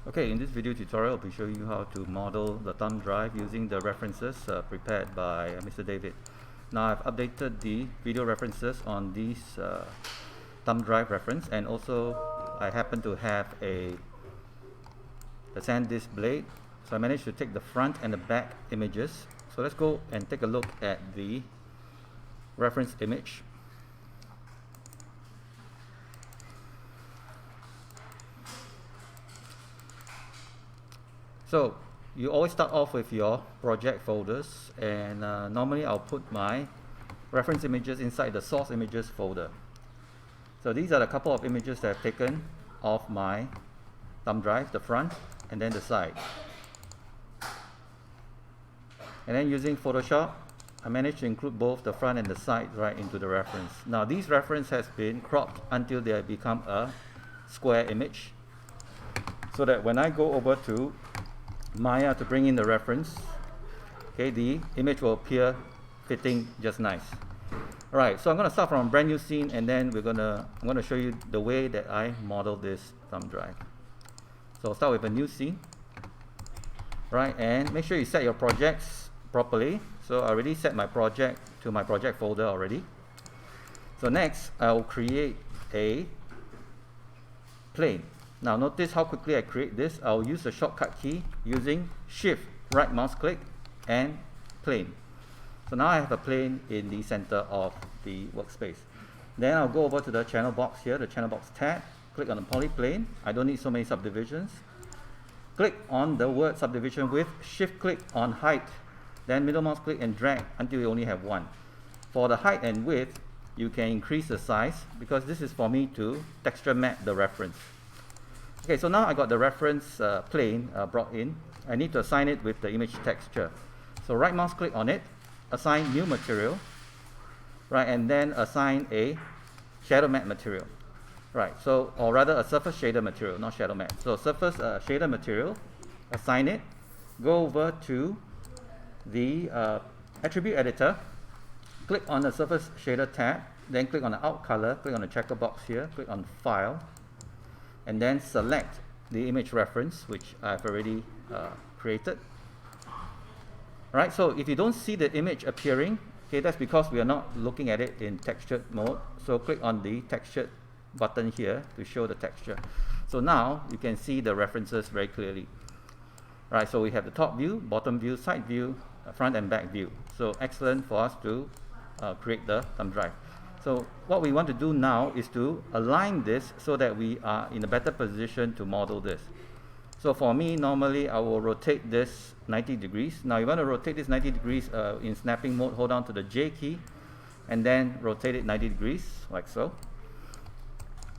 Okay, in this video tutorial, I'll be showing you how to model the thumb drive using the references prepared by Mr. David. Now I've updated the video references on these thumb drive reference, and also I happen to have a SanDisk blade, so I managed to take the front and the back images. So let's go and take a look at the reference image. So you always start off with your project folders, and normally I'll put my reference images inside the source images folder. So these are the couple of images that I've taken of my thumb drive, the front and then the side. And then using Photoshop, I managed to include both the front and the side right into the reference. Now these reference has been cropped until they have become a square image, so that when I go over to Maya to bring in the reference, okay, the image will appear fitting just nice. Alright, so I'm going to start from a brand new scene, and then I'm going to show you the way that I model this thumb drive. So I'll start with a new scene, right, and make sure you set your projects properly. So I already set my project to my project folder already. So next I'll create a plane. Now notice how quickly I create this. I'll use the shortcut key using Shift right mouse click and plane. So now I have a plane in the center of the workspace. Then I'll go over to the channel box here, the channel box tab, click on the polyplane. I don't need so many subdivisions. Click on the word subdivision with shift click on height, then middle mouse click and drag until you only have one. For the height and width, you can increase the size because this is for me to texture map the reference. Okay, so now I got the reference plane brought in. I need to assign it with the image texture. So right mouse click on it, assign new material, right, and then assign a shadow matte material, right, so, or rather a surface shader material, not shadow matte. So surface shader material, assign it, go over to the attribute editor, click on the surface shader tab, then click on the out color, click on the checker box here, click on file, and then select the image reference which I've already created. Right, so if you don't see the image appearing, okay, that's because we are not looking at it in textured mode. So click on the textured button here to show the texture. So now you can see the references very clearly. Right, so we have the top view, bottom view, side view, front and back view. So excellent for us to create the thumb drive. So what we want to do now is to align this so that we are in a better position to model this. So for me, normally I will rotate this 90 degrees. Now you want to rotate this 90 degrees in snapping mode, hold down to the J key and then rotate it 90 degrees like so.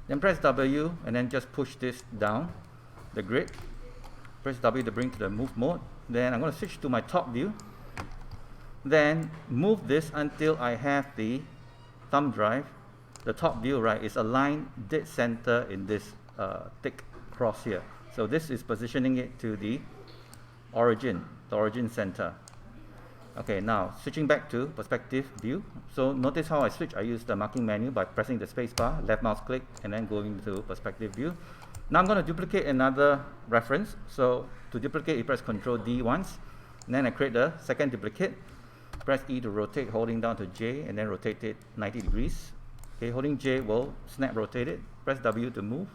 Then press W and then just push this down the grid. Press W to bring to the move mode. Then I'm going to switch to my top view. Then move this until I have the thumb drive, the top view, right, is aligned dead center in this thick cross here. So this is positioning it to the origin center. Okay, now switching back to perspective view. So notice how I switch. I use the marking menu by pressing the space bar, left mouse click, and then going to perspective view. Now I'm going to duplicate another reference. So to duplicate, you press Ctrl D once, and then I create the second duplicate. Press E to rotate, holding down to J, and then rotate it 90 degrees. Okay, holding J will snap rotate it. Press W to move.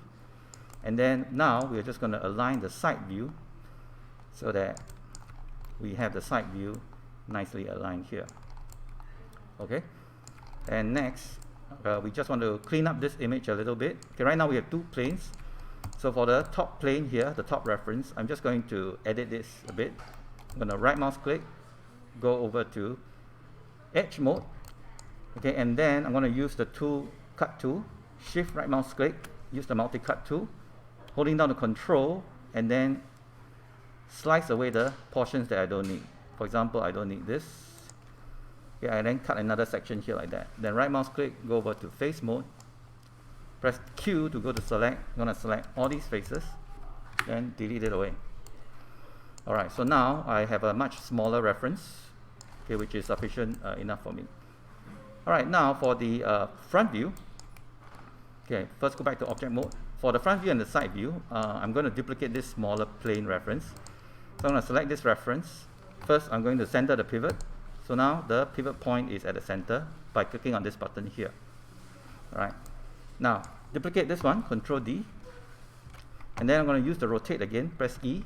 And then now we're just going to align the side view so that we have the side view nicely aligned here. Okay, and next we just want to clean up this image a little bit. Okay, right now we have two planes. So for the top plane here, the top reference, I'm just going to edit this a bit. I'm going to right mouse click, go over to edge mode, okay, and then I'm going to use the tool cut tool, shift right mouse click, use the multi cut tool, holding down the control, and then slice away the portions that I don't need. For example, I don't need this. Okay, and then cut another section here like that. Then right mouse click, go over to face mode, press Q to go to select. I'm going to select all these faces, then delete it away. Alright, so now I have a much smaller reference, okay, which is sufficient enough for me. Alright, now for the front view, okay, first go back to object mode, for the front view and the side view, I'm going to duplicate this smaller plane reference. So I'm going to select this reference. First, I'm going to center the pivot. So now the pivot point is at the center by clicking on this button here. All right. Now, duplicate this one, Control D. And then I'm going to use the rotate again, press E,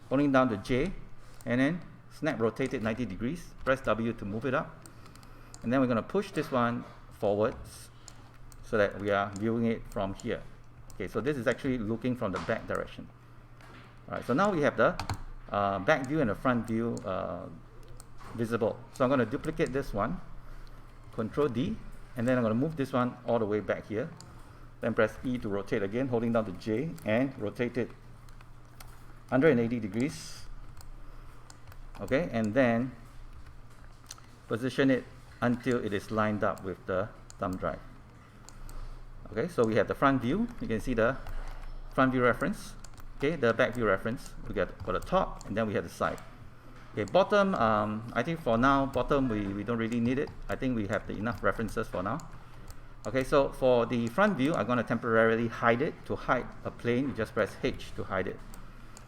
holding down the J, and then snap rotate it 90 degrees, press W to move it up. And then we're going to push this one forwards so that we are viewing it from here. Okay, so this is actually looking from the back direction. All right, so now we have the back view and the front view visible. So I'm going to duplicate this one, Control D, and then I'm going to move this one all the way back here. Then press E to rotate again, holding down the J, and rotate it 180 degrees. Okay, and then position it until it is lined up with the thumb drive. Okay, so we have the front view. You can see the front view reference. Okay, the back view reference. We got for the top, and then we have the side. Okay, bottom. I think for now, bottom we don't really need it. I think we have enough references for now. Okay, so for the front view, I'm going to temporarily hide it. To hide a plane, you just press H to hide it.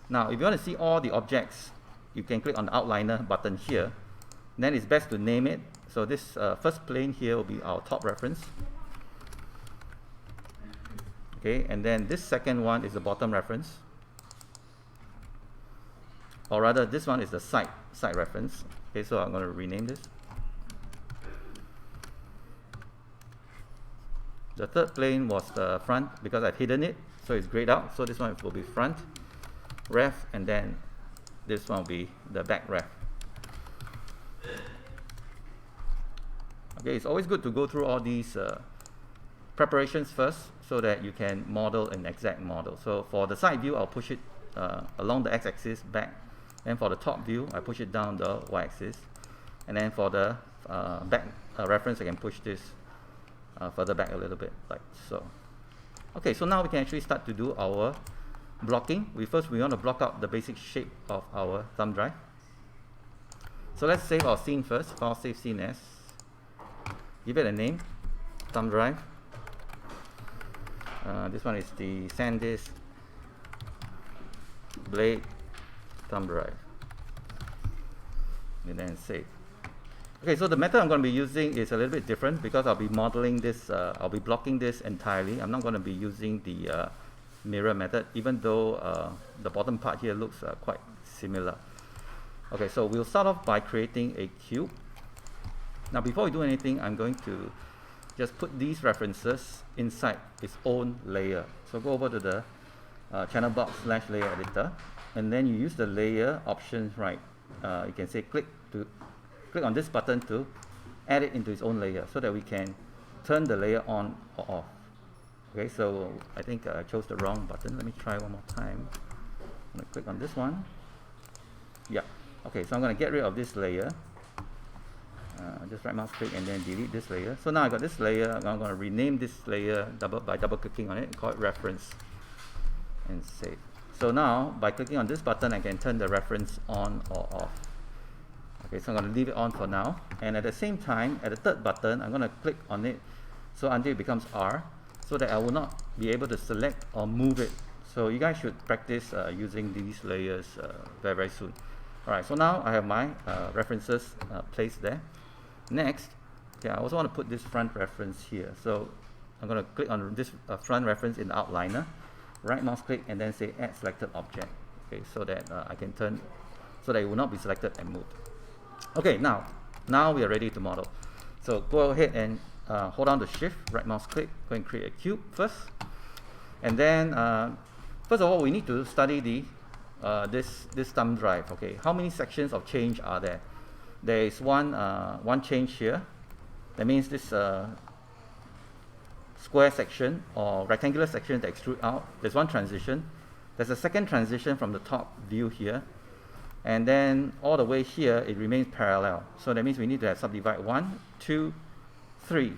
Now, if you want to see all the objects, you can click on the outliner button here. Then it's best to name it. So this first plane here will be our top reference. Okay, and then this second one is the bottom reference. Or rather, this one is the side reference. Okay, so I'm going to rename this. The third plane was the front because I've hidden it, so it's grayed out. So this one will be front ref, and then this one will be the back ref. Okay, it's always good to go through all these preparations first so that you can model an exact model. So for the side view, I'll push it along the x-axis back. And for the top view, I push it down the y-axis. And then for the back reference, I can push this further back a little bit, like so. Okay, so now we can actually start to do our blocking. We want to block out the basic shape of our thumb drive. So let's save our scene first. File save scene as. Give it a name, thumb drive. This one is the SanDisk Blade thumb drive. And then save. Okay, so the method I'm going to be using is a little bit different because I'll be modeling this, I'll be blocking this entirely. I'm not going to be using the mirror method, even though the bottom part here looks quite similar. Okay, so we'll start off by creating a cube. Now before we do anything, I'm going to just put these references inside its own layer. So go over to the channel box / layer editor, and then you use the layer options, right? You can say click on this button to add it into its own layer so that we can turn the layer on or off. Okay, so I think I chose the wrong button. Let me try one more time. I'm going to click on this one. Yeah. Okay, so I'm going to get rid of this layer. Just right mouse click and then delete this layer. So now I got this layer. I'm going to rename this layer by double clicking on it, call it reference, and save. So now by clicking on this button, I can turn the reference on or off. Okay, so I'm going to leave it on for now, and at the same time, at the third button, I'm going to click on it so until it becomes R, so that I will not be able to select or move it. So you guys should practice using these layers very soon. Alright, so now I have my references placed there. Next, okay, I also want to put this front reference here. So I'm going to click on this front reference in the outliner, right mouse click, and then say add selected object. Okay, so that I can turn, so that it will not be selected and moved. Okay, now we are ready to model. So go ahead and hold down the shift, right mouse click, go and create a cube first. And then, first of all, we need to study the this thumb drive. Okay, how many sections of change are there? There is one change here. That means this square section or rectangular section that extrude out. There's one transition. There's a second transition from the top view here. And then all the way here, it remains parallel. So that means we need to have subdivide 1, 2, 3.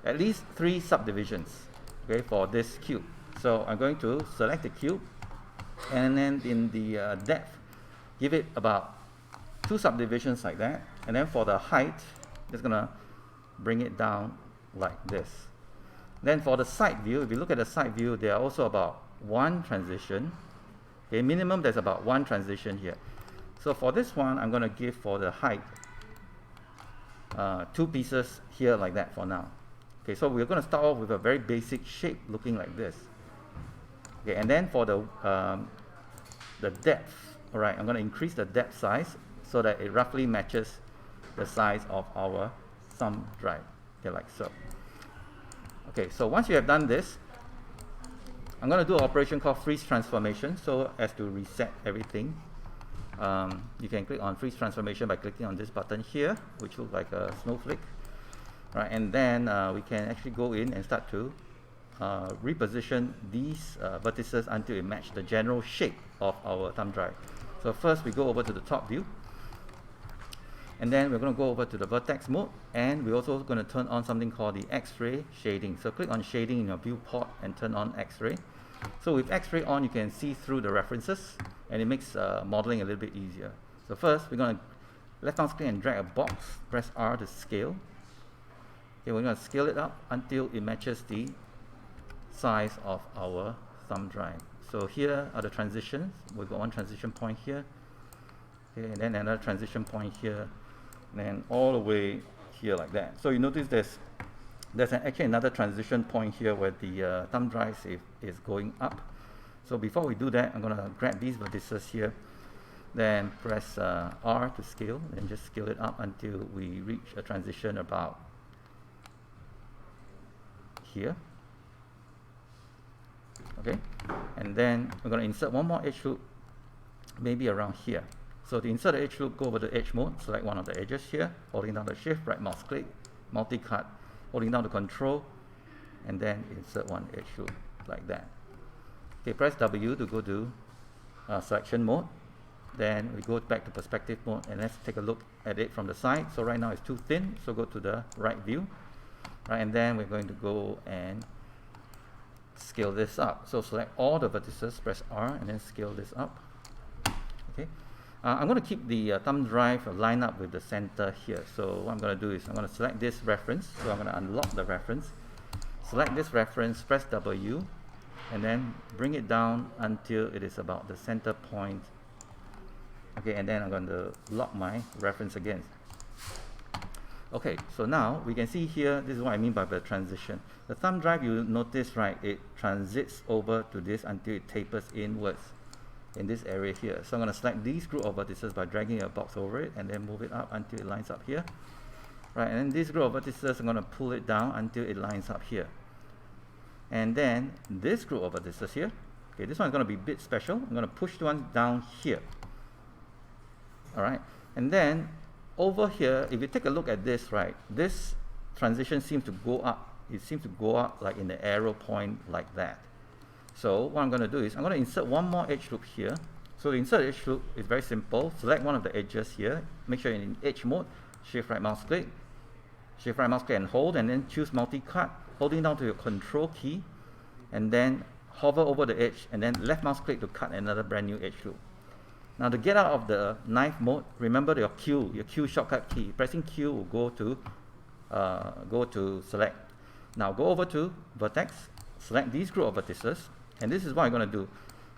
At least 3 subdivisions, okay, for this cube. So I'm going to select the cube, and then in the depth, give it about 2 subdivisions like that. And then for the height, just gonna bring it down like this. Then for the side view, if you look at the side view, there are also about one transition. Okay, minimum there's about one transition here. So for this one, I'm going to give for the height 2 pieces here like that for now. Okay, so we're going to start off with a very basic shape looking like this. Okay, and then for the depth, all right, I'm going to increase the depth size so that it roughly matches the size of our thumb drive. Okay, like so. Okay, so once you have done this, I'm going to do an operation called freeze transformation, so as to reset everything. You can click on freeze transformation by clicking on this button here, which looks like a snowflake. Right, and then we can actually go in and start to reposition these vertices until it matches the general shape of our thumb drive. So first we go over to the top view, and then we're going to go over to the vertex mode, and we're also going to turn on something called the X-ray shading. So click on shading in your viewport and turn on X-ray. So with X-ray on, you can see through the references, and it makes modeling a little bit easier. So first, we're going to left mouse click and drag a box, press R to scale. Okay, we're going to scale it up until it matches the size of our thumb drive. So here are the transitions. We've got one transition point here, okay, and then another transition point here, and then all the way here like that. So you notice there's actually another transition point here where the thumb drive is going up. So before we do that, I'm going to grab these vertices here, then press R to scale, and just scale it up until we reach a transition about here. Okay, and then we're going to insert one more edge loop, maybe around here. So to insert the edge loop, go over to edge mode, select one of the edges here, holding down the shift, right mouse click, multi-cut, holding down the control, and then insert one edge loop like that. Okay, press W to go to selection mode. Then we go back to perspective mode, and let's take a look at it from the side. So right now it's too thin, so go to the right view. Right, and then we're going to go and scale this up. So select all the vertices, press R, and then scale this up. Okay, I'm going to keep the thumb drive lined up with the center here. So what I'm going to do is I'm going to select this reference. So I'm going to unlock the reference, select this reference, press W, and then bring it down until it is about the center point. Okay, and then I'm going to lock my reference again. Okay, so now we can see here, this is what I mean by the transition. The thumb drive, you notice, right, it transits over to this until it tapers inwards in this area here. So I'm going to select these group of vertices by dragging a box over it and then move it up until it lines up here. Right, and then this group of vertices, I'm going to pull it down until it lines up here. And then this group of vertices here, okay, this one's going to be a bit special. I'm going to push the one down here. All right, and then over here, if you take a look at this, right, this transition seems to go up. It seems to go up like in the arrow point like that. So what I'm going to do is I'm going to insert one more edge loop here. So to insert edge loop is very simple. Select one of the edges here. Make sure you're in edge mode. Shift right mouse click. Shift right mouse click and hold, and then choose multi-cut, holding down to your control key, and then hover over the edge, and then left mouse click to cut another brand new edge loop. Now to get out of the knife mode, remember your Q shortcut key. Pressing Q will go to select. Now go over to vertex, select these group of vertices, and this is what I'm going to do.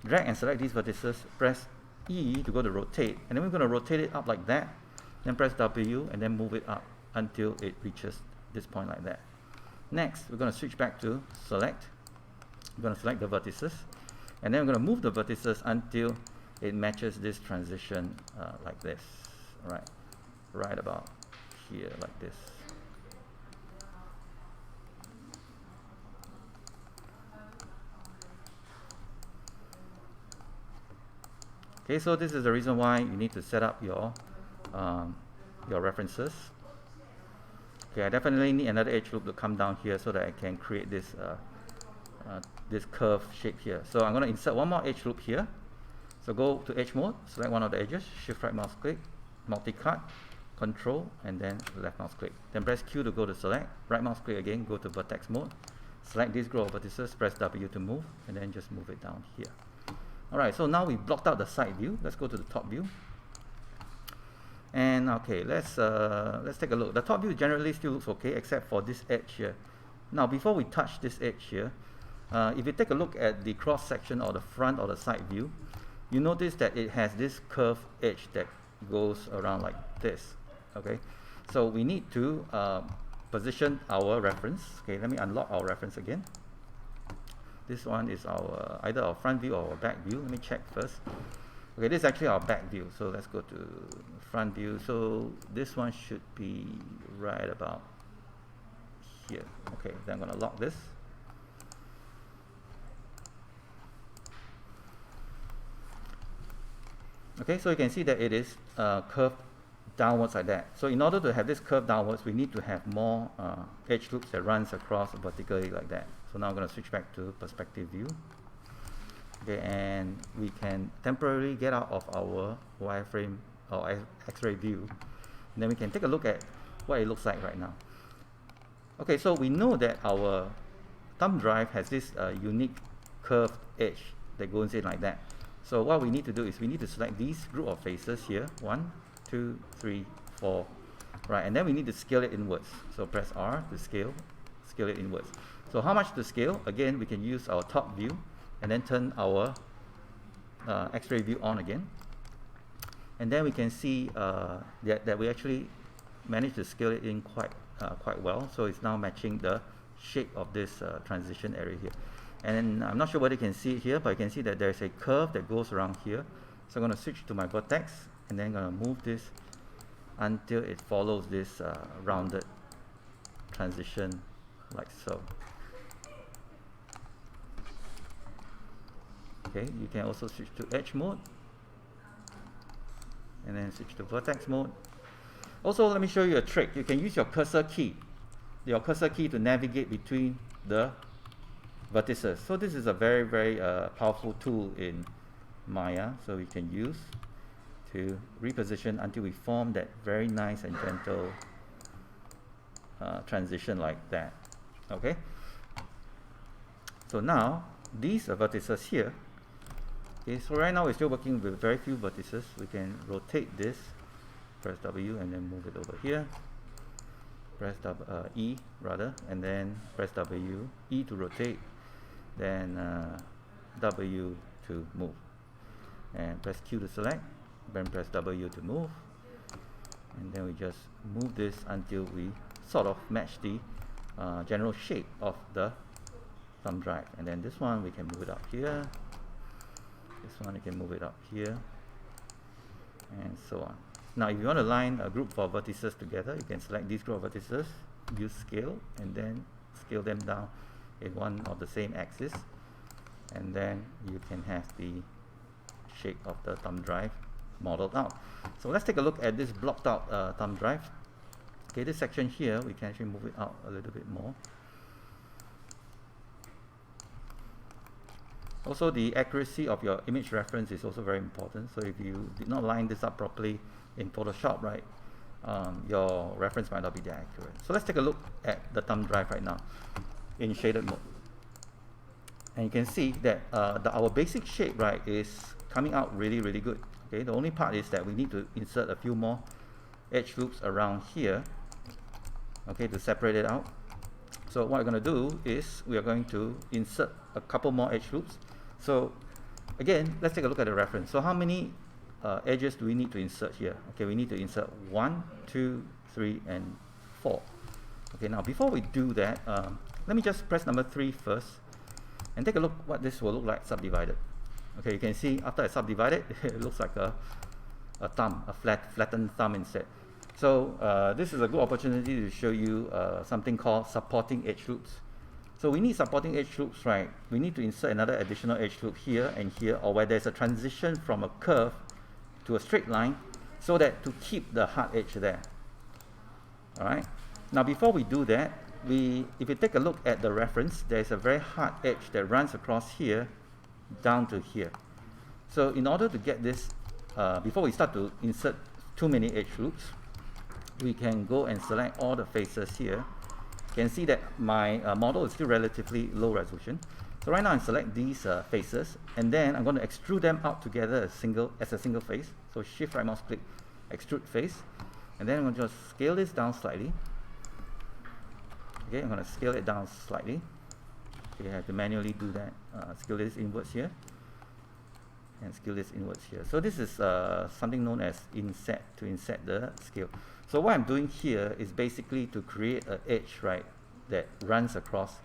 Drag and select these vertices, press E to go to rotate, and then we're going to rotate it up like that, then press W and then move it up until it reaches this point like that. Next, we're going to switch back to select. We're going to select the vertices, and then we're going to move the vertices until it matches this transition like this, right about here like this. Okay, so this is the reason why you need to set up your references. Okay, I definitely need another edge loop to come down here so that I can create this this curve shape here. So I'm going to insert one more edge loop here. So go to edge mode, select one of the edges, shift right mouse click, multi-cut, control, and then left mouse click. Then press Q to go to select, right mouse click again, go to vertex mode, select this group of vertices, press W to move, and then just move it down here. Alright, so now we blocked out the side view. Let's go to the top view. And okay, let's take a look. The top view generally still looks okay, except for this edge here. Now before we touch this edge here, if you take a look at the cross section or the front or the side view, you notice that it has this curved edge that goes around like this. Okay, so we need to position our reference. Okay, let me unlock our reference again. This one is our either our front view or our back view. Let me check first. Okay, this is actually our back view, so let's go to front view. So this one should be right about here. Okay, then I'm going to lock this. Okay, so you can see that it is curved downwards like that. So in order to have this curve downwards, we need to have more edge loops that runs across vertically like that. So now I'm going to switch back to perspective view. Okay, and we can temporarily get out of our wireframe or X-ray view. And then we can take a look at what it looks like right now. Okay, so we know that our thumb drive has this unique curved edge that goes in like that. So what we need to do is we need to select these group of faces here, 1, 2, 3, 4, right, and then we need to scale it inwards. So press R to scale it inwards. So how much to scale? Again, we can use our top view and then turn our X-ray view on again, and then we can see that we actually managed to scale it in quite well. So it's now matching the shape of this transition area here. And I'm not sure whether you can see it here, but you can see that there's a curve that goes around here. So I'm going to switch to my vertex, and then I'm going to move this until it follows this rounded transition like so. Okay, you can also switch to edge mode, and then switch to vertex mode. Also, let me show you a trick. You can use your cursor key to navigate between the vertices. So this is a very, very powerful tool in Maya, so we can use to reposition until we form that very nice and gentle transition like that. Okay, so now these are vertices here. Okay, so right now we're still working with very few vertices. We can rotate this, press W and then move it over here, press E rather, and then press W, E to rotate, then W to move, and press Q to select, then press W to move, and then we just move this until we sort of match the general shape of the thumb drive. And then this one we can move it up here, this one you can move it up here, and so on. Now if you want to line a group of vertices together, you can select these group of vertices, use scale, and then scale them down in one of the same axis, and then you can have the shape of the thumb drive modeled out. So let's take a look at this blocked out thumb drive. Okay, this section here we can actually move it out a little bit more. Also, the accuracy of your image reference is also very important. So if you did not line this up properly in Photoshop, right, your reference might not be that accurate. So let's take a look at the thumb drive right now in shaded mode, and you can see that our basic shape, right, is coming out really, really good. Okay, the only part is that we need to insert a few more edge loops around here, okay, to separate it out. So what we're going to do is we are going to insert a couple more edge loops. So again, let's take a look at the reference. So how many edges do we need to insert here? Okay, we need to insert 1, 2, 3, and 4. Okay, now before we do that, let me just press number 3 first and take a look what this will look like subdivided. Okay, you can see after I subdivide it, it looks like a thumb, a flattened thumb instead. So this is a good opportunity to show you something called supporting edge loops. So we need supporting edge loops, right? We need to insert another additional edge loop here and here, or where there's a transition from a curve to a straight line, so that to keep the hard edge there. All right. Now before we do that, if you take a look at the reference, there's a very hard edge that runs across here down to here. So in order to get this, before we start to insert too many edge loops, we can go and select all the faces here. You can see that my model is still relatively low resolution. So right now I select these faces, and then I'm going to extrude them out together as a single face. So shift right mouse click, extrude face, and then I'm going to just scale this down slightly. Okay, I'm going to scale it down slightly. Okay, I have to manually do that. Scale this inwards here, and scale this inwards here. So this is something known as inset, to inset the scale. So what I'm doing here is basically to create an edge, right, that runs across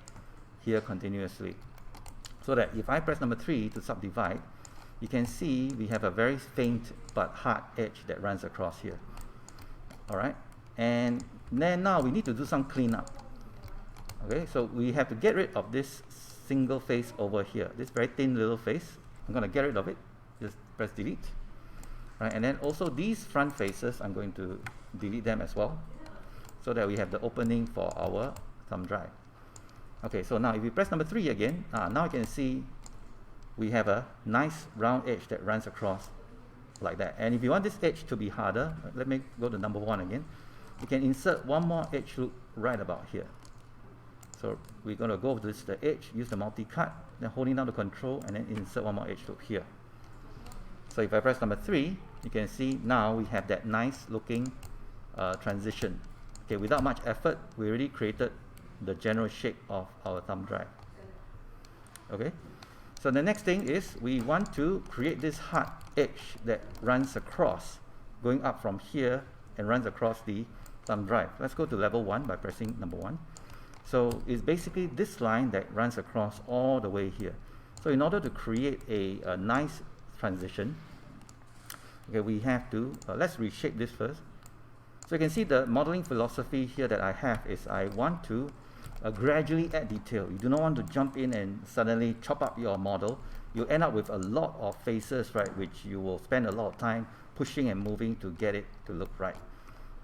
here continuously. So that if I press number 3 to subdivide, you can see we have a very faint but hard edge that runs across here. Alright, and then now we need to do some cleanup. Okay, so we have to get rid of this single face over here, this very thin little face. I'm going to get rid of it, just press delete. Right, and then also these front faces, I'm going to delete them as well, so that we have the opening for our thumb drive. Okay, so now if we press number 3 again, now you can see we have a nice round edge that runs across like that. And if you want this edge to be harder, let me go to number 1 again. You can insert one more edge loop right about here. So we're going to go to the edge, use the multi-cut, then holding down the control, and then insert one more edge loop here. So if I press number 3, you can see now we have that nice looking transition. Okay, without much effort, we already created the general shape of our thumb drive. Okay, so the next thing is we want to create this hard edge that runs across, going up from here and runs across the thumb drive. Let's go to level 1 by pressing number 1. So it's basically this line that runs across all the way here. So in order to create a nice transition, okay, we have to, let's reshape this first. So you can see the modeling philosophy here that I have is I want to gradually add detail. You do not want to jump in and suddenly chop up your model. You end up with a lot of faces, right, which you will spend a lot of time pushing and moving to get it to look right.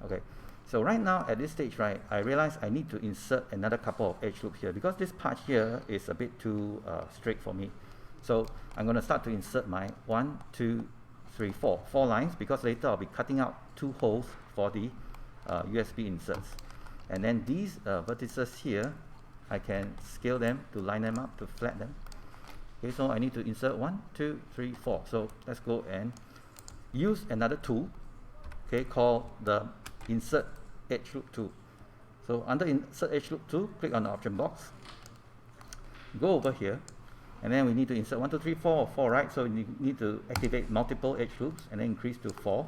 Okay, so right now at this stage, right, I realize I need to insert another couple of edge loops here because this part here is a bit too straight for me. So I'm going to start to insert my 1, 2, 3, 4 lines, because later I'll be cutting out 2 holes for the USB inserts. And then these vertices here, I can scale them to line them up, to flat them. Okay, so I need to insert 1, 2, 3, 4. So let's go and use another tool, okay, called the Insert Edge Loop tool. So under Insert Edge Loop tool, click on the option box, go over here, and then we need to insert 1, 2, 3, 4, right? So you need to activate multiple edge loops and then increase to 4.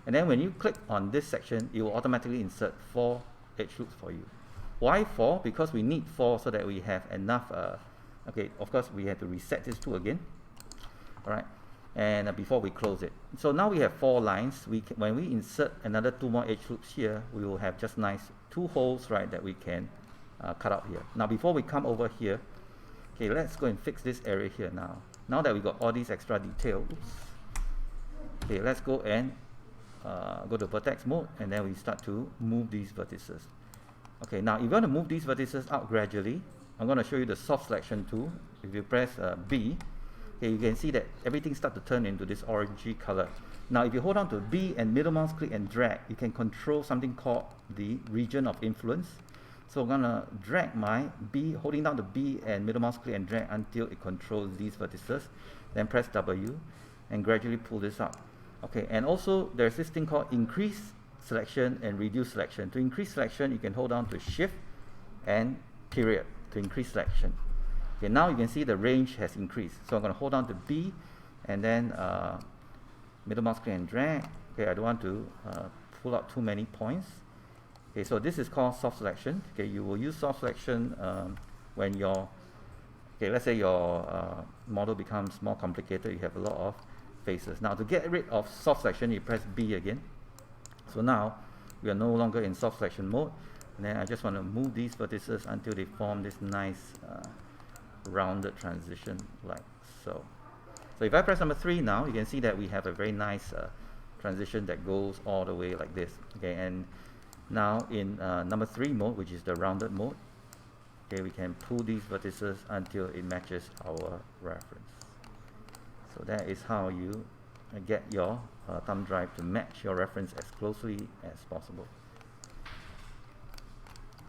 And then when you click on this section, it will automatically insert 4 edge loops for you. Why 4? Because we need 4 so that we have enough. Okay, of course we have to reset this tool again. All right, and before we close it. So now we have 4 lines. When we insert another 2 more edge loops here, we will have just nice 2 holes, right, that we can cut out here. Now before we come over here, okay, let's go and fix this area here now. Now that we got all these extra details, okay, let's go and go to vertex mode, and then we start to move these vertices. Okay, now if you want to move these vertices out gradually, I'm going to show you the soft selection tool. If you press B, okay, you can see that everything starts to turn into this orangey color. Now if you hold on to B and middle mouse click and drag, you can control something called the region of influence. So I'm going to drag my B, holding down the B and middle mouse click and drag until it controls these vertices. Then press W and gradually pull this up. Okay, and also there's this thing called increase selection and reduce selection. To increase selection, you can hold on to Shift and period to increase selection. Okay, now you can see the range has increased. So I'm going to hold on to B and then middle mouse click and drag. Okay, I don't want to pull out too many points. Okay, so this is called soft selection. Okay, you will use soft selection when your, okay, let's say your model becomes more complicated. You have a lot of faces. Now to get rid of soft selection, you press B again. So now we are no longer in soft selection mode. And then I just want to move these vertices until they form this nice rounded transition like so. So if I press number 3 now, you can see that we have a very nice transition that goes all the way like this. Okay, and now in number 3 mode, which is the rounded mode, okay, we can pull these vertices until it matches our reference. So that is how you get your thumb drive to match your reference as closely as possible.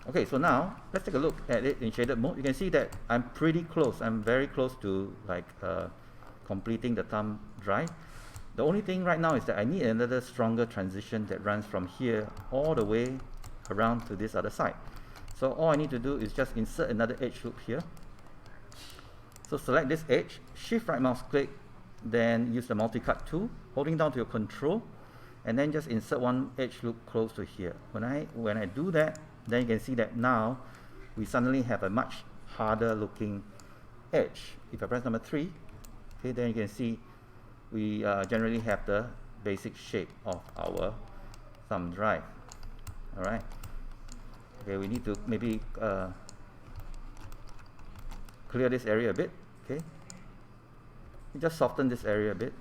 Okay, so now let's take a look at it in shaded mode. You can see that I'm pretty close. I'm very close to like completing the thumb drive. The only thing right now is that I need another stronger transition that runs from here all the way around to this other side. So all I need to do is just insert another edge loop here. So select this edge, shift right mouse click, then use the multi-cut tool, holding down to your control, and then just insert one edge loop close to here. When I do that, then you can see that now we suddenly have a much harder looking edge. If I press number 3, okay, then you can see we generally have the basic shape of our thumb drive. Alright. Okay, we need to maybe clear this area a bit. Okay. Just soften this area a bit.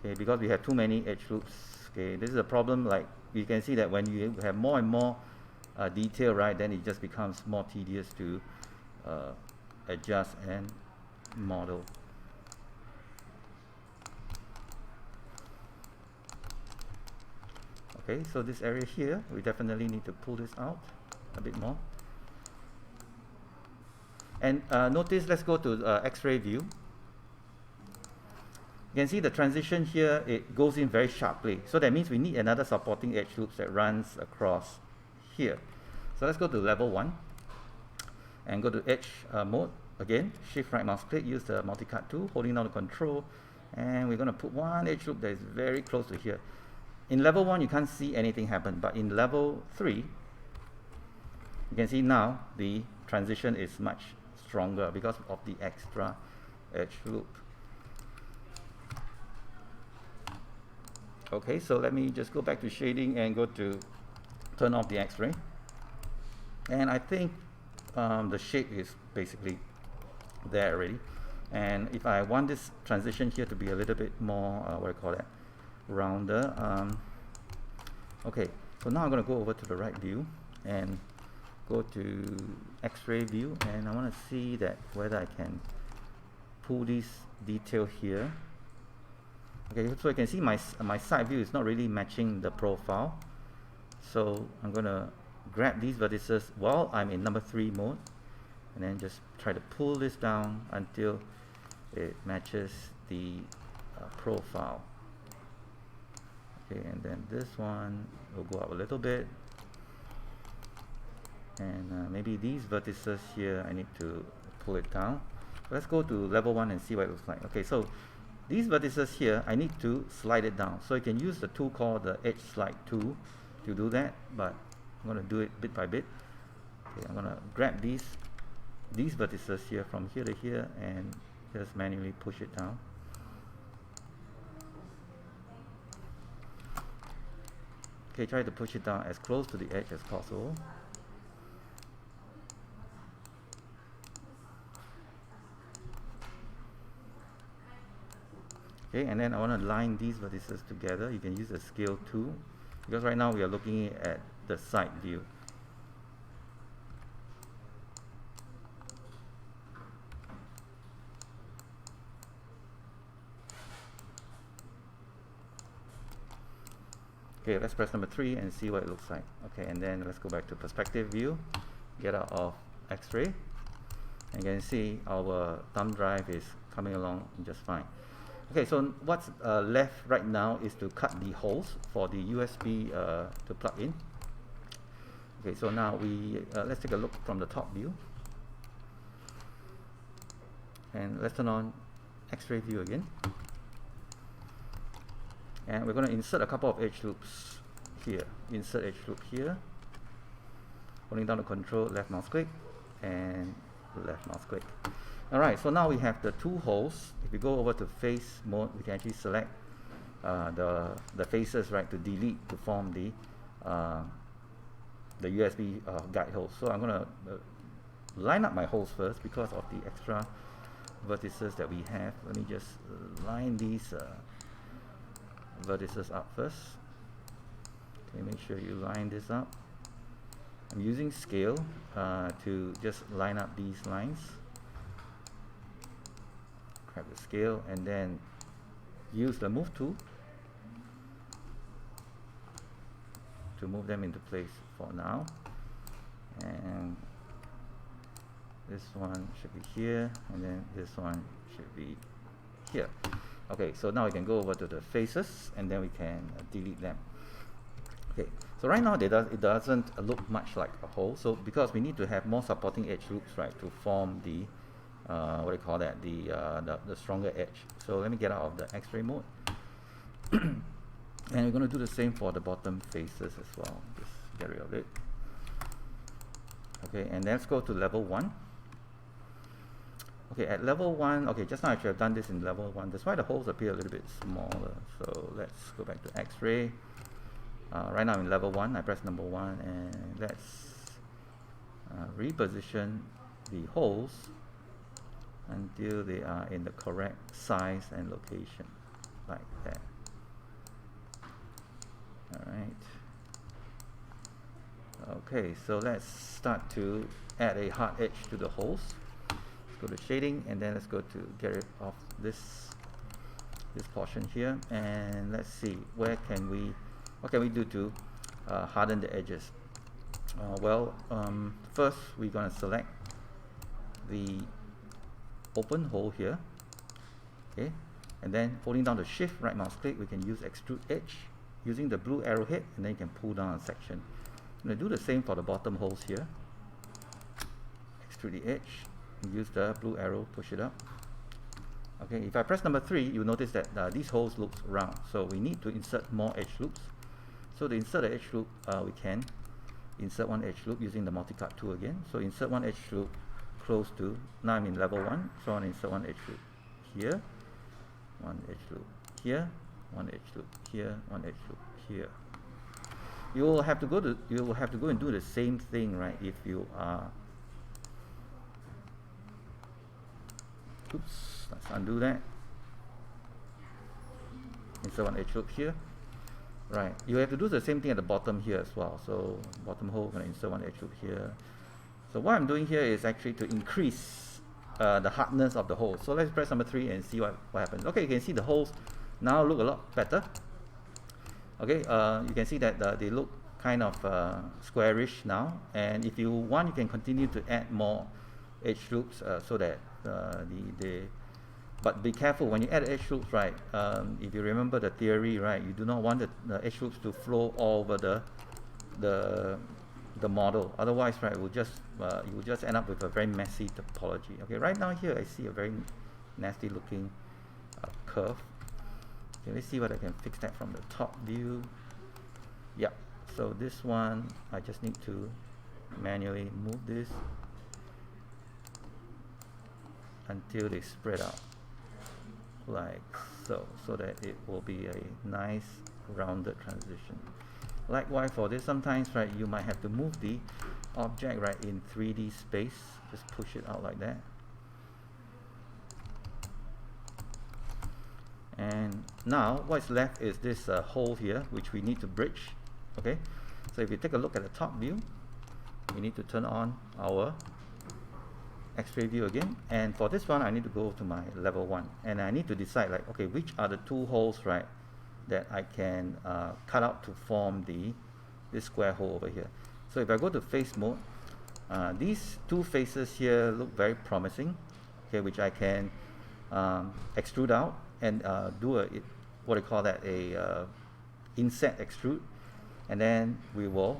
Okay, because we have too many edge loops. Okay, this is a problem. Like you can see that when you have more and more detail, right, then it just becomes more tedious to adjust and model. Okay, so this area here, we definitely need to pull this out a bit more. And notice, let's go to X-ray view. You can see the transition here, it goes in very sharply. So that means we need another supporting edge loops that runs across here. So let's go to level 1 and go to edge mode. Again, shift right mouse click, use the multi-cut tool, holding down the control, and we're going to put one edge loop that is very close to here. In level 1 you can't see anything happen, but in level 3 you can see now the transition is much stronger because of the extra edge loop. Okay, so let me just go back to shading and go to turn off the X-ray, and I think the shape is basically there already. And if I want this transition here to be a little bit more what do you call that, rounder, okay, so now I'm going to go over to the right view and go to X-ray view, and I want to see that whether I can pull this detail here. Okay, so you can see my side view is not really matching the profile, so I'm going to grab these vertices while I'm in number 3 mode, and then just try to pull this down until it matches the profile. Okay, and then this one will go up a little bit, and maybe these vertices here I need to pull it down. Let's go to level 1 and see what it looks like. Okay, so these vertices here I need to slide it down, so you can use the tool called the edge slide tool to do that, but I'm going to do it bit by bit. Okay, I'm going to grab these vertices here from here to here and just manually push it down. Okay, try to push it down as close to the edge as possible. Okay, and then I want to line these vertices together. You can use the scale tool, because right now we are looking at the side view. Okay, let's press number 3 and see what it looks like. Okay, and then let's go back to perspective view, get out of X-ray, and you can see our thumb drive is coming along just fine. Okay, so what's left right now is to cut the holes for the USB to plug in. Okay, so now we let's take a look from the top view, and let's turn on X-ray view again. And we're going to insert a couple of edge loops here. Insert edge loop here. Holding down the control, left mouse click, and left mouse click. Alright, so now we have the 2 holes. If we go over to face mode, we can actually select the faces, right, to delete to form the USB guide holes. So I'm going to line up my holes first because of the extra vertices that we have. Let me just line these vertices up first. Okay, make sure you line this up. I'm using scale to just line up these lines. Grab the scale and then use the move tool to move them into place for now. And this one should be here, and then this one should be here. Okay, so now we can go over to the faces and then we can delete them. Okay, so right now it doesn't look much like a hole, so because we need to have more supporting edge loops, right, to form the what do you call that, the stronger edge. So let me get out of the X-ray mode. And we're going to do the same for the bottom faces as well. Just get rid of it. Okay, and let's go to level 1. Okay, at level 1, okay, just now actually I've done this in level 1. That's why the holes appear a little bit smaller. So let's go back to X-ray. Right now I'm in level 1. I press number 1, and let's reposition the holes until they are in the correct size and location, like that. Alright. Okay, so let's start to add a hard edge to the holes. Let's go to shading, and then let's go to get rid of this portion here, and let's see what can we do to harden the edges. First we're going to select the open hole here, okay, and then holding down the shift right mouse click, we can use extrude edge using the blue arrowhead, and then you can pull down a section. I'm going to do the same for the bottom holes here. Extrude the edge, use the blue arrow, push it up. Okay, if I press number 3, you'll notice that these holes look round, so we need to insert more edge loops. So to insert the edge loop, we can insert one edge loop using the multi-cut tool again. So insert one edge loop close to, now I'm in level 1, so I want to insert one edge loop here, one edge loop here, one edge loop here, one edge loop here. You will have to go and do the same thing, right? If you are, oops, let's undo that. Insert one edge loop here. Right, you have to do the same thing at the bottom here as well. So bottom hole, I'm going to insert one edge loop here. So what I'm doing here is actually to increase the hardness of the hole. So let's press number 3 and see what happens. Okay, you can see the holes now look a lot better. Okay, you can see that they look kind of squarish now. And if you want, you can continue to add more edge loops so that but be careful when you add edge loops, right? If you remember the theory, right, you do not want the edge loops to flow all over the model. Otherwise, right, you will just end up with a very messy topology. Okay, right now here I see a very nasty looking curve. Okay, let's see whether I can fix that from the top view. Yeah, so this one I just need to manually move this until they spread out like so that it will be a nice rounded transition. Likewise for this, sometimes, right, you might have to move the object, right, in 3D space. Just push it out like that. And now what's left is this hole here, which we need to bridge. Okay, so if you take a look at the top view, we need to turn on our X-ray view again, and for this one I need to go to my level 1, and I need to decide, like, okay, which are the 2 holes, right, that I can cut out to form this square hole over here. So if I go to face mode, these 2 faces here look very promising, okay, which I can extrude out and do what do you call that, a inset extrude, and then we will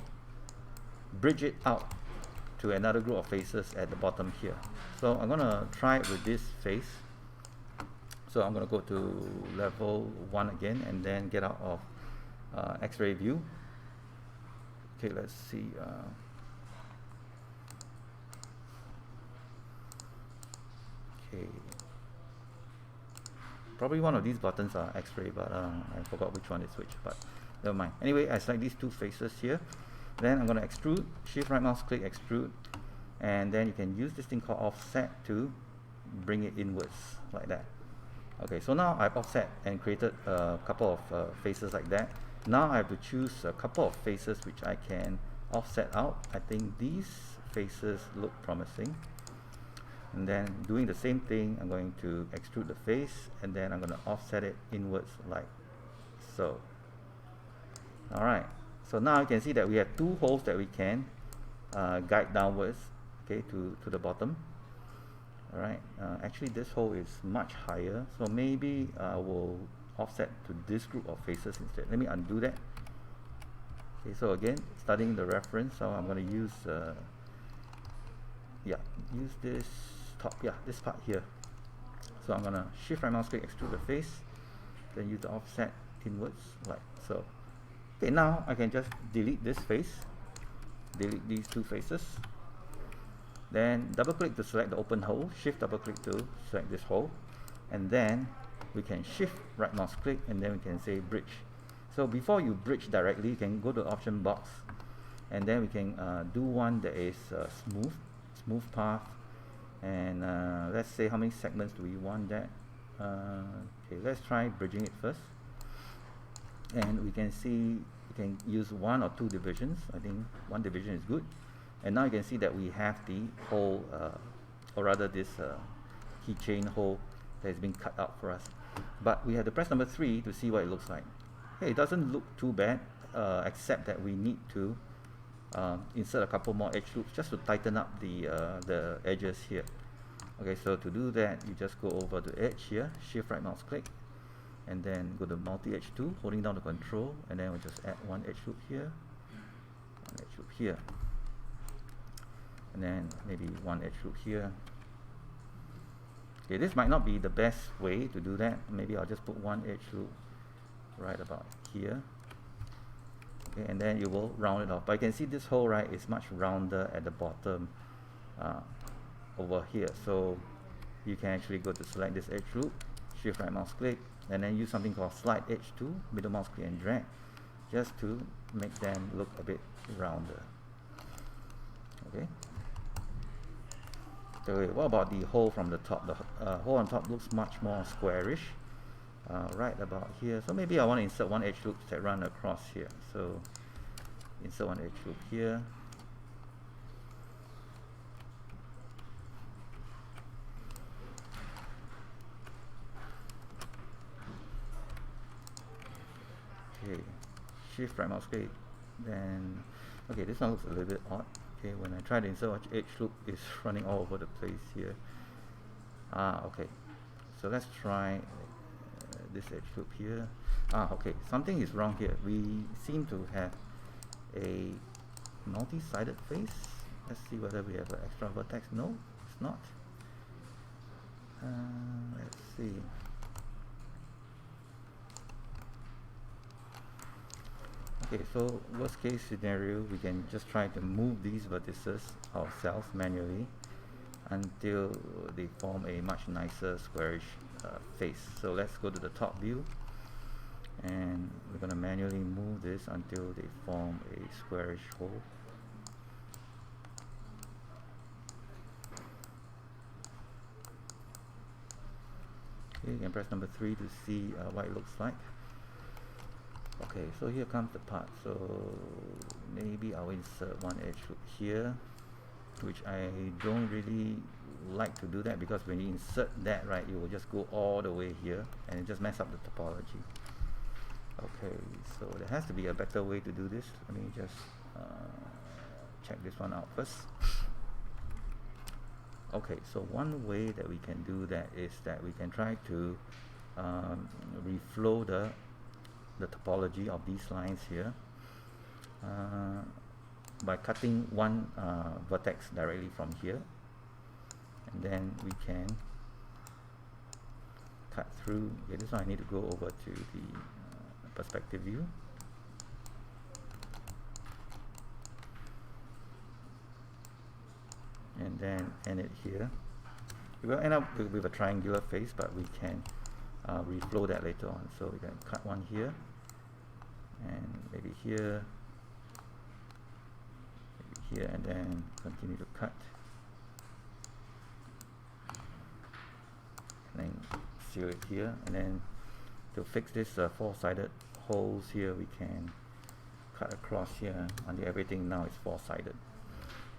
bridge it out to another group of faces at the bottom here. So I'm going to try it with this face. So I'm going to go to level 1 again, and then get out of X-ray view. Okay, let's see. Okay, probably one of these buttons are X-ray, but I forgot which one is which, but never mind. Anyway, I select these 2 faces here. Then I'm going to extrude, shift right mouse click, extrude, and then you can use this thing called offset to bring it inwards like that. Okay, so now I've offset and created a couple of faces like that. Now I have to choose a couple of faces which I can offset out. I think these faces look promising. And then doing the same thing, I'm going to extrude the face, and then I'm going to offset it inwards like so. Alright, so now you can see that we have 2 holes that we can guide downwards, okay, to the bottom. Alright, actually this hole is much higher, so maybe I will offset to this group of faces instead. Let me undo that. Okay, so again, studying the reference, so I'm going to use use this top, this part here. So I'm going to shift right mouse click, extrude the face, then use the offset inwards like so. Okay, now I can just delete this face, delete these two faces, then double click to select the open hole, shift double click to select this hole, and then we can shift right mouse click and then we can say bridge. So before you bridge directly, you can go to the option box and then we can do one that is smooth path, and let's say how many segments do we want that. Okay, let's try bridging it first, and we can see we can use 1 or 2 divisions. I think 1 division is good, and now you can see that we have the hole, or rather this keychain hole that has been cut out for us, but we have to press number 3 to see what it looks like. Okay, it doesn't look too bad, except that we need to insert a couple more edge loops just to tighten up the edges here. Okay, so to do that, you just go over to edge here, shift right mouse click, and then go to multi edge tool, holding down the control, and then we'll just add 1 edge loop here, 1 edge loop here, and then maybe 1 edge loop here. Okay, this might not be the best way to do that. Maybe I'll just put 1 edge loop right about here. Okay, and then you will round it off. But you can see this hole, right, is much rounder at the bottom over here. So you can actually go to select this edge loop, shift right mouse click, and then use something called slide edge tool, middle mouse click and drag, just to make them look a bit rounder. Okay. So what about the hole from the top? The hole on top looks much more squarish, right about here. So maybe I want to insert 1 edge loop that run across here. So insert 1 edge loop here. Okay, shift right mouse click, then okay, this one looks a little bit odd. Okay, when I try to insert edge loop, it's running all over the place here. Okay, so let's try this edge loop here. Okay, something is wrong here. We seem to have a multi-sided face. Let's see whether we have an extra vertex. No, it's not. Let's see. Okay, so worst case scenario, we can just try to move these vertices ourselves manually until they form a much nicer squarish face. So let's go to the top view, and we're going to manually move this until they form a squarish hole. Okay, you can press number 3 to see what it looks like. Okay, so here comes the part. So maybe I'll insert 1 edge loop here, which I don't really like to do that, because when you insert that, right, you will just go all the way here and it just mess up the topology. Okay, so there has to be a better way to do this. Let me just check this one out first. Okay, so one way that we can do that is that we can try to reflow the topology of these lines here by cutting one vertex directly from here, and then we can cut through. Okay, this one I need to go over to the perspective view, and then end it here. We will end up with a triangular face, but we can reflow that later on. So we can cut one here, and maybe here, and then continue to cut, and then seal it here. And then to fix this 4-sided holes here, we can cut across here until everything now is 4-sided.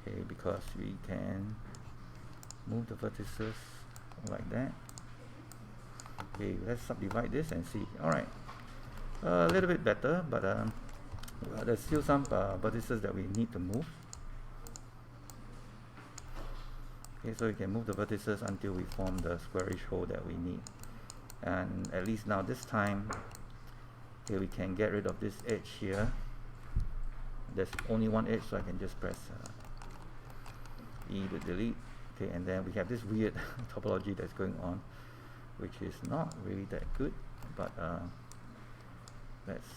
Okay, because we can move the vertices like that. Okay, let's subdivide this and see. Alright, a little bit better, but there's still some vertices that we need to move. Okay, so we can move the vertices until we form the squarish hole that we need. And at least now this time, okay, we can get rid of this edge here, there's only one edge, so I can just press E to delete. Okay, and then we have this weird topology that's going on, which is not really that good, but let's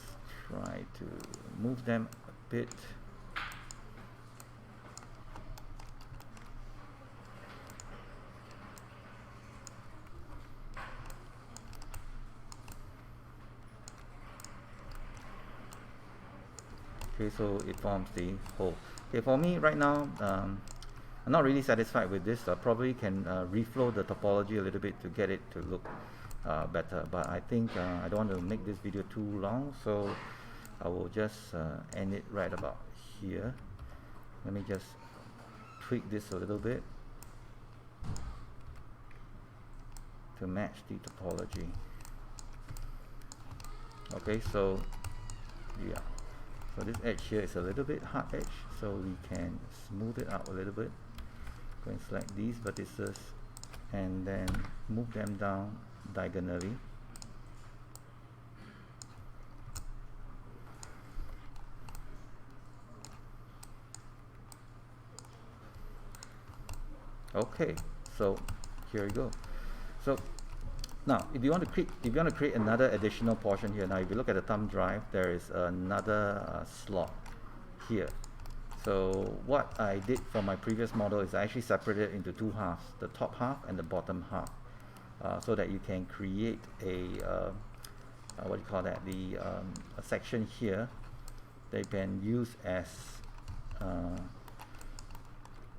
try to move them a bit. Okay, so it forms the hole. Okay, for me right now, I'm not really satisfied with this. I probably can reflow the topology a little bit to get it to look better, but I think I don't want to make this video too long, so I will just end it right about here. Let me just tweak this a little bit to match the topology. Okay, so yeah, so this edge here is a little bit hard edge, so we can smooth it out a little bit. Go and select these vertices and then move them down diagonally. Okay, so here we go. So now, if you want to create another additional portion here, now if you look at the thumb drive, there is another slot here. So what I did for my previous model is I actually separated it into two halves, the top half and the bottom half, so that you can create a what do you call that? A section here that you can use as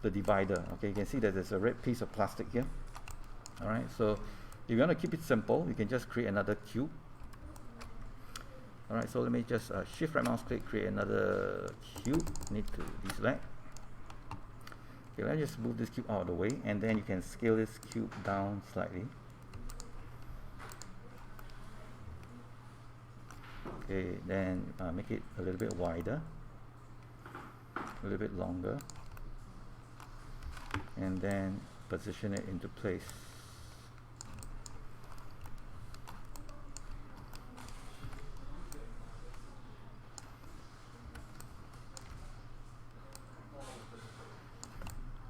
the divider. Okay, you can see that there's a red piece of plastic here. All right, so if you want to keep it simple, you can just create another cube. All right, so let me just shift right mouse click, create another cube. Need to deselect. Okay, let's just move this cube out of the way, and then you can scale this cube down slightly. Okay, then make it a little bit wider, a little bit longer, and then position it into place.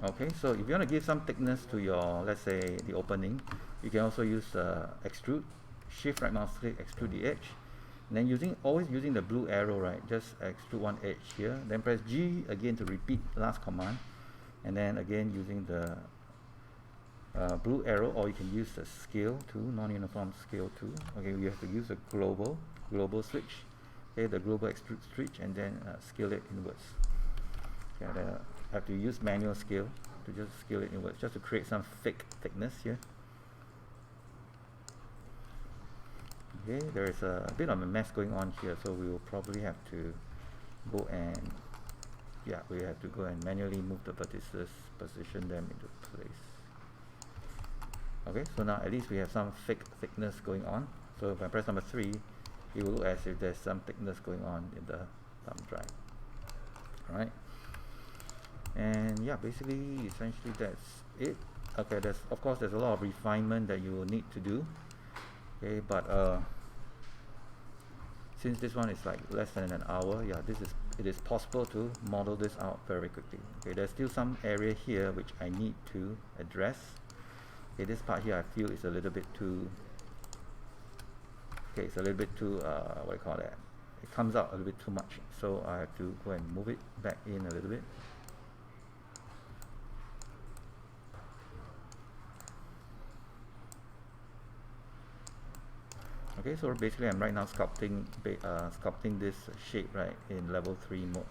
Okay, so if you want to give some thickness to your, let's say, the opening, you can also use extrude. Shift right mouse click, extrude the edge, and then always using the blue arrow, right? Just extrude one edge here, then press G again to repeat last command, and then again using the blue arrow, or you can use the scale tool, non-uniform scale tool. Okay, you have to use a global switch. Okay, the global extrude switch, and then scale it inwards. Okay, have to use manual scale to just scale it inwards, just to create some fake thickness here. Okay, there is a bit of a mess going on here, so we will probably have to go and we have to go and manually move the vertices, position them into place. Okay, so now at least we have some fake thickness going on. So if I press number 3, it will look as if there's some thickness going on in the thumb drive. Alright. And yeah, basically essentially that's it. Okay, of course there's a lot of refinement that you will need to do. Okay, but since this one is like less than an hour, yeah, it is possible to model this out very quickly. Okay, there's still some area here which I need to address. Okay, this part here I feel is a little bit too what do you call that? It comes out a little bit too much, so I have to go and move it back in a little bit. Okay, so basically I'm right now sculpting this shape right in level 3 mode.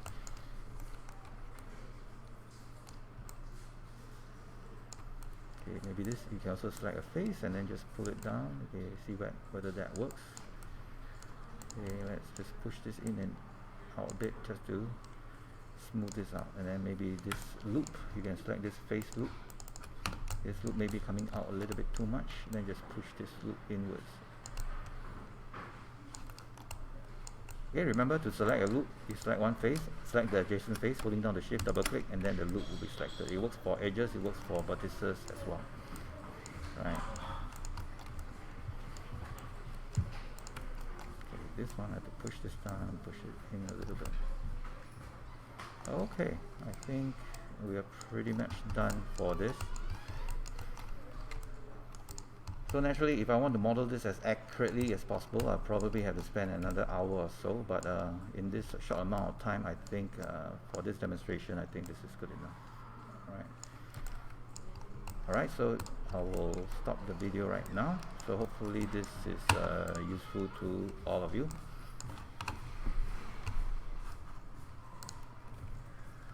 Okay, maybe this, you can also select a face and then just pull it down. Okay, see whether that works. Okay, let's just push this in and out a bit just to smooth this out. And then maybe this loop, you can select this face loop. This loop may be coming out a little bit too much, then just push this loop inwards. Okay, remember to select a loop, you select one face, select the adjacent face, holding down the shift, double click, and then the loop will be selected. It works for edges, it works for vertices as well. Right. Okay, this one I have to push this down, push it in a little bit. Okay, I think we are pretty much done for this. So naturally, if I want to model this as accurately as possible, I'll probably have to spend another hour or so, but in this short amount of time, I think for this demonstration, I think this is good enough. Alright, so I will stop the video right now. So hopefully this is useful to all of you.